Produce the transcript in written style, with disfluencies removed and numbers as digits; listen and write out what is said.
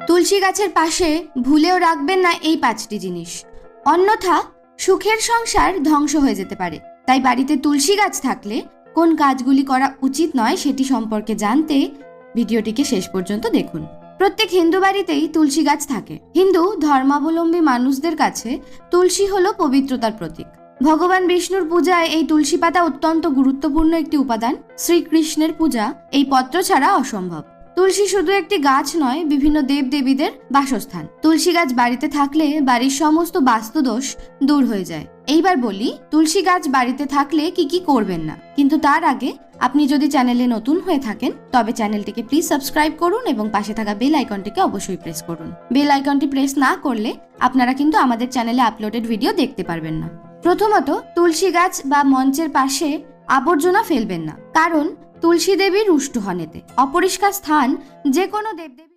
তুলসী গাছের পাশে ভুলেও রাখবেন না এই 5টি জিনিস, অন্যথা সুখের সংসার ধ্বংস হয়ে যেতে পারে। তাই বাড়িতে তুলসী গাছ থাকলে কোন কাজগুলি করা উচিত নয় সেটি সম্পর্কে জানতে ভিডিওটিকে শেষ পর্যন্ত দেখুন। প্রত্যেক হিন্দু বাড়িতেই তুলসী গাছ থাকে। হিন্দু ধর্মাবলম্বী মানুষদের কাছে তুলসী হলো পবিত্রতার প্রতীক। ভগবান বিষ্ণুর পূজায় এই তুলসী পাতা অত্যন্ত গুরুত্বপূর্ণ একটি উপাদান। শ্রীকৃষ্ণের পূজা এই পত্র ছাড়া অসম্ভব। তুলসী শুধু একটি গাছ নয়, বিভিন্ন দেবদেবীদের বাসস্থান। তুলসী গাছ বাড়িতে থাকলে বাড়ির সমস্ত বাস্তুদোষ দূর হয়ে যায়। এইবার বলি তুলসী গাছ বাড়িতে থাকলে কি কি করবেন না। কিন্তু তার আগে আপনি যদি চ্যানেলে নতুন হয়ে থাকেন তবে চ্যানেলটিকে প্লিজ সাবস্ক্রাইব করুন এবং পাশে থাকা বেল আইকনটিকে অবশ্যই প্রেস করুন। বেল আইকনটি প্রেস না করলে আপনারা কিন্তু আমাদের চ্যানেলে আপলোডেড ভিডিও দেখতে পারবেন না। প্রথমত, তুলসী গাছ বা মঞ্চের পাশে আবর্জনা ফেলবেন না, কারণ তুলসী দেবী রুষ্ট হন এতে। অপরিষ্কার স্থান যে কোনো দেবদেবী